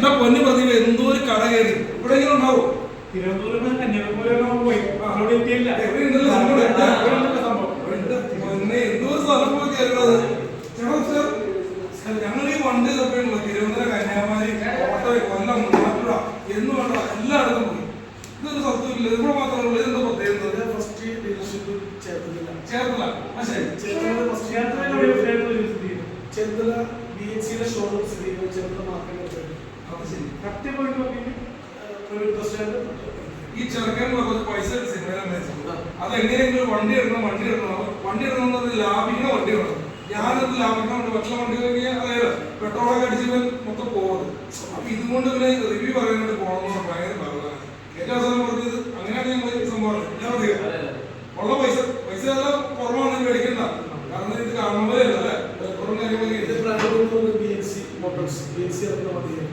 എന്റെ പൊന്നു പ്രതിഭ എന്തോ ഒരു കട കയറി എവിടെയെങ്കിലും ഉണ്ടാവും. തിരുവനന്തപുരം കന്യാകുമാരി പോയി എന്തോ ഒരു സ്ഥലം പോയി കയറുന്നത്. ഞങ്ങൾ ഈ വണ്ടി തപ്പിയുള്ള തിരുവനന്തപുരം, കന്യാകുമാരി, കോട്ടയം, കൊല്ലം, ആലപ്പുഴ എന്ന് വേണ്ട എല്ലായിടത്തും പോയി. ഇതൊരു സത്യമില്ല. ഇവിടെ മാത്രമല്ല, ഇതെന്താ പ്രത്യേകത? First dealership Cherthala. ചേർത്തല BHCയുടെ ഷോറൂം സ്ഥിതി ചേർത്തല മാർക്കറ്റ്. അത് ശരി. ഈ ചെറുക്കൻ കുറച്ച് പൈസ സിനിമയിലാണ് അത് എങ്ങനെയെങ്കിലും വണ്ടി എടുക്കണം. വണ്ടി എടുക്കുന്നത് ലാഭിക്കുന്ന വണ്ടി വേണം. ഞാനത് ലാഭിക്കാൻ വേണ്ടി മറ്റുള്ള വണ്ടി അതായത് പെട്രോളൊക്കെ അടിച്ച് മൊത്തം പോകുന്നത്. അപ്പൊ ഇതുകൊണ്ട് പിന്നെ റിവ്യൂ പറയാനായിട്ട് പോകണമെന്ന് ഭയങ്കര ഭാഗമാണ്. ഏറ്റവും അവസാനം പറഞ്ഞത് അങ്ങനെയാണ് ഞങ്ങൾ ഈ സംഭവം. ഞാൻ ഉള്ള പൈസ എല്ലാം കുറവാണ് മേടിക്കണ്ട. കാരണം ഇത് കാണുന്ന പോലെ അല്ലേ കുറവും കാര്യങ്ങളൊക്കെ. ഇത് BHC മോട്ടോഴ്സ് BHC ഇറക്കുന്ന വണ്ടിയാണ്.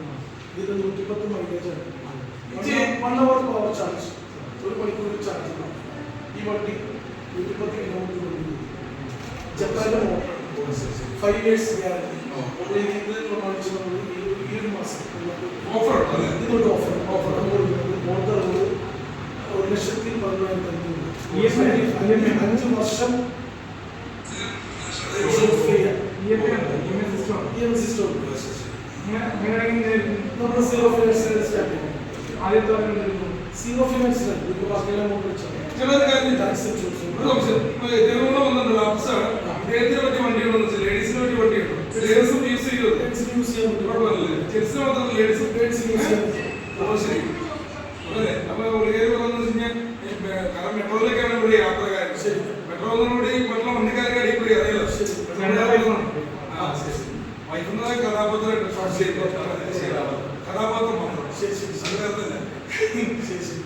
ഇത് 110 മൈലേജാണ്. 1 hour പവർ ചാർജ്, ഒരു മണിക്കൂർ ചാർജ്. ഈ വണ്ടി 110 കിലോമീറ്റർ വണ്ടി. ജപ്പാന്റെ മോട്ടർ 5 years ഗ്യാരണ്ടി. ഇത് പ്രമാണിച്ച് നമ്മൾ ഈ ഒരു മാസം ഓഫർ ഇതൊരു ഓഫർ മോട്ടർ 1,14,500. 5 വർഷം സിസ്റ്റം നമ്മൾ സീറോ ഫിനാൻസ് സ്റ്റാർട്ട് ചെയ്യും. സീറോ ഫിനാൻസ് ബാക്കിയെല്ലാം ചിലത് കാര്യം അദ്ദേഹത്തിന് പറ്റിയ വണ്ടിയുണ്ടെന്ന് വെച്ചാൽ ലേഡീസിന് പറ്റിയ വണ്ടിയുണ്ട്. ലേഡീസും യൂസ് ചെയ്യുന്നത് ജെൻസിന് മാത്രം ലേഡീസും യൂസ് ചെയ്യാൻ. ശരി അതെ. അപ്പൊ പുള്ളിക്കാരി പറഞ്ഞു വെച്ചാൽ കാരണം മെട്രോയിലേക്കാണ് ഇവിടെ യാത്രക്കാരൻ. മെട്രോയിലൂടെ മറ്റുള്ള വണ്ടിക്കാർക്ക് അടിപൊളി അറിയാലോ. വൈകുന്നേരം കഥാപാത്രമായിട്ട് കഥാപാത്രം മാത്രം. ശരി ശരി സംഘത്തില്ല. ശരി ശരി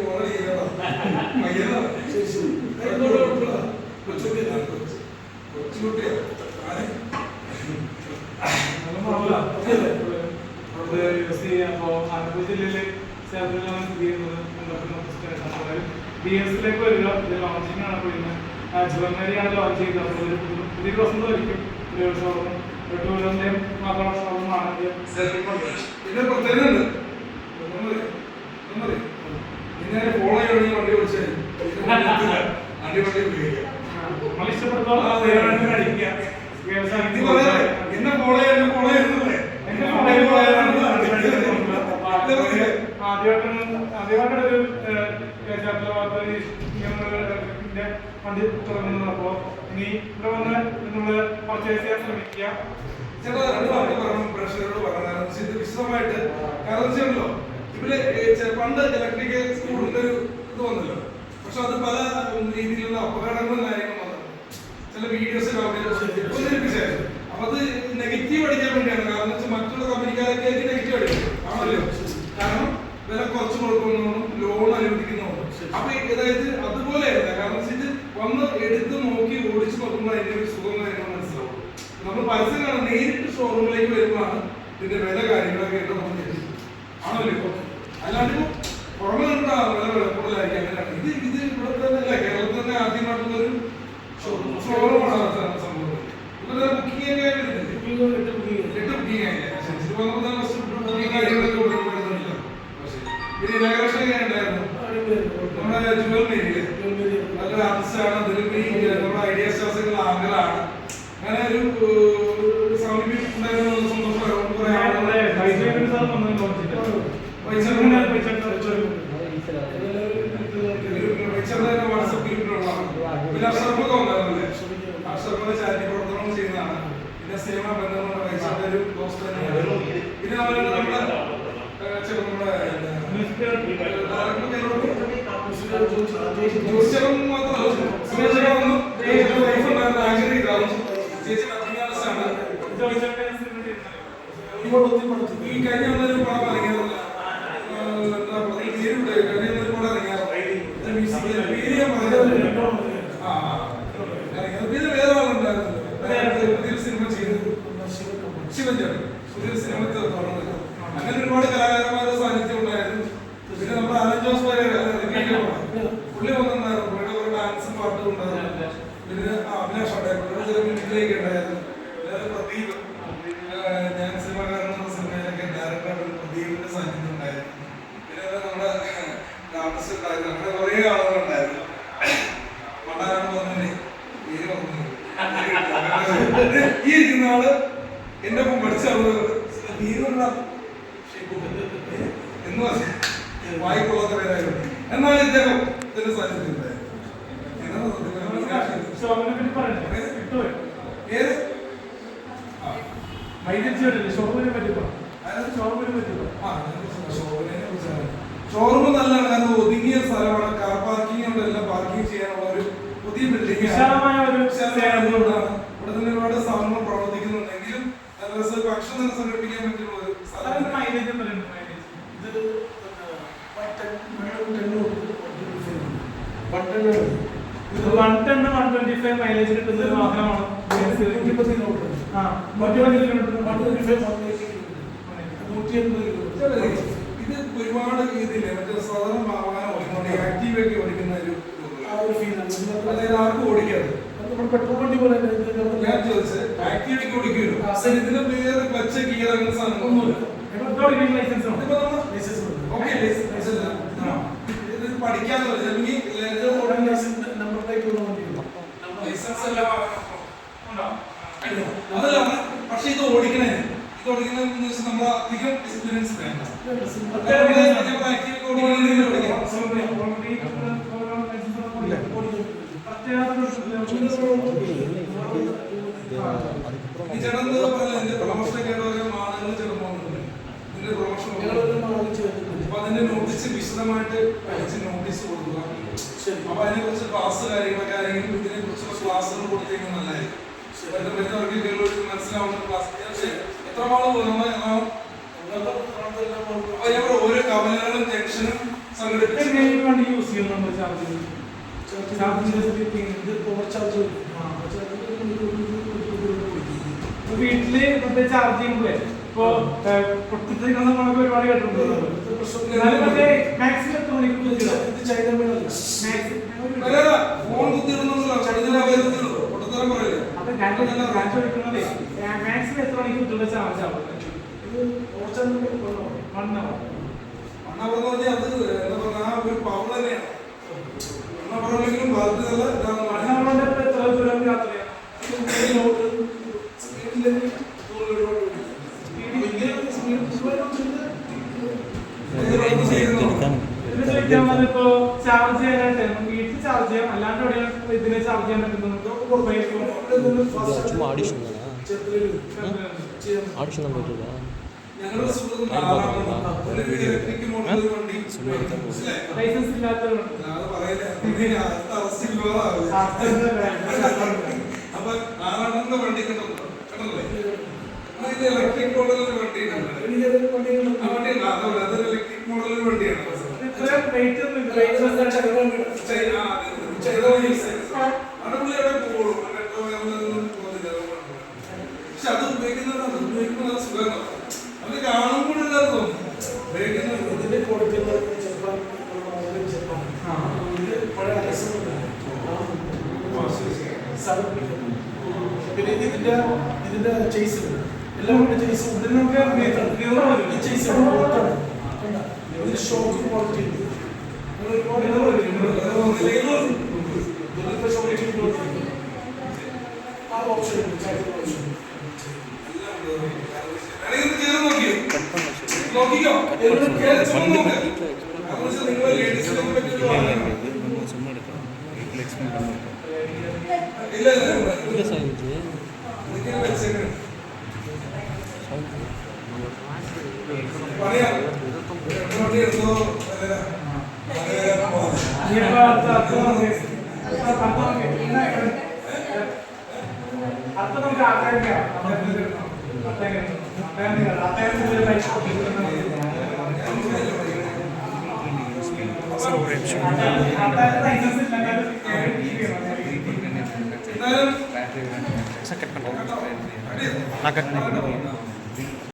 ഓൾറെഡി കൊച്ചുകുട്ടിയോ ആലപ്പുഴ ജില്ലയിലെ ചേർത്തലയിലാണ് സ്ഥിതി ചെയ്യുന്നത്. BS-ലേക്ക് വരിക. ഇത് ലോഞ്ചിങ് ആണ്. പിന്നെ ജുവല്ലറിയാണ് ലോഞ്ച് ചെയ്തത്. പുതിയ വസന്തമായിരിക്കും. ഷോറൂം ടൂറിന്റെ മാത്രം ഷോറൂമാണ്. പിന്നെ പ്രത്യേകത ഫോളോ ചെയ്യണമെങ്കിൽ വണ്ടി ഓടിച്ചാൽ അടിപൊളി ഉപയോഗിക്കാം. നമ്മൾ ഇഷ്ടപ്പെടുത്തോളം അടിക്കുക. എന്നെ ഫോളോ ചെയ്യുന്നല്ലേ ആദ്യമായിട്ടൊരു വണ്ടി തുടങ്ങുന്നത്. അപ്പോ ഇനി ഇവിടെ വന്ന് നമ്മള് പർച്ചേസ് ചെയ്യാൻ ശ്രമിക്കുക. ചേട്ടാ രണ്ട് വാക്ക് പറഞ്ഞു പ്രേക്ഷകരോട് പറഞ്ഞാൽ ഇത് വിശദമായിട്ട്. കാരണം വെച്ചാണല്ലോ ഇവര് പണ്ട് ഇലക്ട്രിക് സ്കൂളിന്റെ ഒരു ഇത് വന്നല്ലോ. പക്ഷെ അത് പല രീതിയിലുള്ള അപകടങ്ങളും കാര്യങ്ങളും വന്നു. ചില വീഡിയോസ് അവതരിപ്പിച്ചായിരുന്നു. അപ്പൊ അത് നെഗറ്റീവ് അടിക്കാൻ വേണ്ടിയാണ്. കാരണം വെച്ചാൽ മറ്റുള്ള കമ്പനിക്കാരൊക്കെ നെഗറ്റീവ് അടിക്കും ആണല്ലോ. കാരണം വില കുറച്ച് കൊടുക്കുന്നതുകൊണ്ടും ലോൺ അനുവദിക്കുന്നതുകൊണ്ടും. അപ്പൊ അതായത് അതുപോലെയല്ല. കാരണം ഇത് വന്ന് എടുത്ത് നോക്കി ഓടിച്ചു നോക്കുമ്പോൾ അതിന്റെ ഒരു സുഖം കാര്യങ്ങൾ മനസ്സിലാവും. നമ്മൾ പരസ്യം കാണാൻ നേരിട്ട് ഷോറൂമിലേക്ക് വരുമ്പോഴാണ് ഇതിന്റെ വില കാര്യങ്ങളൊക്കെ ആയിട്ട് നമുക്ക് ആണല്ലോ. അല്ലാണ്ട് ഇപ്പൊ പുറമെ കണ്ടാ വില കൂടുതലായിരിക്കും. അങ്ങനെയാണ് ഇത് ഇവിടെ തന്നെ അല്ല, കേരളത്തിൽ തന്നെ ആദ്യമായിട്ടുള്ളൊരു ഷോറൂമാണ് സംഭവം. ഇവിടെ ബുക്കിംഗ് ഒക്കെ ആയിട്ട് 8 ബുക്കിംഗ് ആയില്ല. പിന്നെ ഇനാഗ്രേഷൻ ഒക്കെ ഉണ്ടായിരുന്നു. നമ്മുടെ ജുവൽ മേരിയില് നല്ലൊരു ആർട്ടിസ്റ്റാണ്. നമ്മുടെ ഐഡിയ സ്റ്റാർസിന്റെ ആങ്കറാണ്. അങ്ങനെ ഒരു സമീപം ഉണ്ടായിരുന്ന സന്തോഷമായിരുന്നു. വാട്സ്ആപ്പ് ഗ്രൂപ്പിലുള്ളതാണ്. പിന്നെ അക്ഷരമൊക്കെ ഉണ്ടായിരുന്നല്ലേ. അക്ഷരമൊക്കെ ചാരിറ്റി പ്രവർത്തനം ചെയ്യുന്നതാണ്. പിന്നെ സിനിമ ബന്ധങ്ങളുടെ വൈദ്യുതി ഒരു ദോസ്ത് തന്നെയാണ്. പിന്നെ അവരുടെ നമ്മുടെ ഈ കഴിഞ്ഞ ഒരു പടം ഇറങ്ങിയത് വേറെ ആളുണ്ടായിരുന്നു. സിനിമ ചെയ്തത് ശിവഞ്ചേട്ടൻ പുതിയൊരു സിനിമ തുറന്നത്. അങ്ങനെ ഒരുപാട് കലാകാരന്മാരുടെ സാന്നിധ്യം ഉണ്ടായിരുന്നു. പിന്നെ നമ്മുടെ അലൻ ജോസ് പുള്ളി വന്നിട്ടുണ്ടായിരുന്നു. പുള്ളിയുടെ കുറെ ഡാൻസും പാട്ടും ഉണ്ടായിരുന്നു. പിന്നെ അഭിലാഷ് ഉണ്ടായിരുന്നു. ചില മിനിറ്റിലേക്ക് ഉണ്ടായിരുന്നു. പ്രദീപ് ഞാൻ സിനിമാകാരൻ സിനിമയിലൊക്കെ എന്ന് പറഞ്ഞു വായിക്കൊള്ളാത്ത പേരായിരുന്നു. എന്നാലും ഇദ്ദേഹം ഇതിന്റെ സാന്നിധ്യമുണ്ടായിരുന്നു. ഏത് ഷോറൂം നല്ലതാണ്. കാരണം ഒതുങ്ങിയ സ്ഥലമാണ്. കാർ പാർക്കിംഗ് കൊണ്ട് എല്ലാം പാർക്കിംഗ് ചെയ്യാനുള്ള ഒരു പുതിയ ബിൽഡിംഗ് ഇവിടെ തന്നെ ഒരുപാട് സ്ഥാപനങ്ങൾ പ്രവർത്തിക്കുന്നുണ്ടെങ്കിലും ഭക്ഷണം തന്നെ സംഘടിപ്പിക്കാൻ പറ്റുന്ന ഒരു സ്ഥലം. മൈലേജ് കിട്ടുന്ന ഒരു വാഹനമാണ്. ഇത് ഒരുപാട് രീതിയില് മറ്റേ സാധാരണ വാഹനം ഓടിക്കുന്ന ആക്റ്റീവൊക്കെ ഓടിക്കുന്ന ഒരു അതായത് ആർക്കും ഓടിക്കാതെ പെട്രോൾ വണ്ടി പോലെ ഞാൻ ചോദിച്ചത് ആക്റ്റീവൊക്കെ ഓടിക്കുമല്ലോ. ഇതിന് വേറെ ക്ലച്ച് ഗിയർ അങ്ങനെ സാധനങ്ങളൊന്നുമില്ല. പഠിക്കാന്ന് നമ്പർ പ്ലേറ്റ് ഉള്ള ലൈസൻസ് എല്ലാം അതല്ല. പക്ഷെ ഇത് ഓടിക്കണേ നമ്മൾ അധികം എക്സ്പീരിയൻസ് വേണ്ട. ഈ ചേട്ടൻ എന്റെ പ്രൊമോഷനൊക്കെ മാനങ്ങൾ ചേട്ടൻ പോകുന്നുണ്ട്. ഇതിന്റെ പ്രൊമോഷൻ അപ്പൊ അതിന്റെ നോട്ടീസ് വിശദമായിട്ട് പഠിച്ച് നോട്ടീസ് കൊടുക്കുക. അപ്പൊ അതിനെ കുറിച്ച് ക്ലാസ് കാര്യങ്ങളൊക്കെ ആരെങ്കിലും ഇതിനെ കുറിച്ചുള്ള ക്ലാസ്സുകൾ കൊടുത്തേക്കുന്നത് നല്ലതായിരിക്കും. വരുന്നവർക്ക് മനസ്സിലാവുന്ന ക്ലാസ് എത്രമാളം ഓരോ കവലകളും ജംഗ്ഷനും സംഘടിപ്പിച്ച് വീട്ടില് ചാർജ് ചെയ്യുമ്പോഴേ ഇപ്പൊ നമ്മളൊക്കെ ഒരുപാട് കേട്ടിട്ടുണ്ട്. മാക്സിമം എത്ര മണിക്കൂർ ഫോൺ കുത്തിയിടുന്നുണ്ടല്ലോ. മാക്സിമം എത്ര മണിക്കൂർ ചാർജ് ആവും? അത് എന്താ പറഞ്ഞ ആ ഒരു പവർ തന്നെയാണ്. പറഞ്ഞെങ്കിലും ബാധ്യതല്ല. എത്ര ദൂരം യാത്ര ചെയ്യാം? ഇപ്പോ ചാർജ് ചെയ്യാനായിട്ട് വീട്ടിൽ ചാർജ് ചെയ്യാം, അല്ലാണ്ട് ഇതിനെ ചാർജ് ചെയ്യാൻ പറ്റുന്നത് ലൈസൻസ് ഇല്ലാത്തവരുണ്ട്. അപ്പൊ ആറാണെന്ന വണ്ടി കണ്ടല്ലേ ഇലക്ട്രിക് മോഡൽ വണ്ടി അതൊരു ഇലക്ട്രിക് മോഡൽ വണ്ടിയാണ്. അടിപൊളിയായിട്ട് പോകുള്ളൂ. പക്ഷെ അത് ഉപയോഗിക്കുന്നത് സുഖമാണ്. അത് കാണുമ്പോൾ തോന്നും ഇതിന്റെ കൊടുക്കുന്നത് പിന്നെ ഇതിന്റെ ചേസ് എല്ലാം ചേസ് ഷോക്ക് ക്വാളിറ്റി ആ ഓപ്ഷൻ നോക്കിക്കോ. sakit kan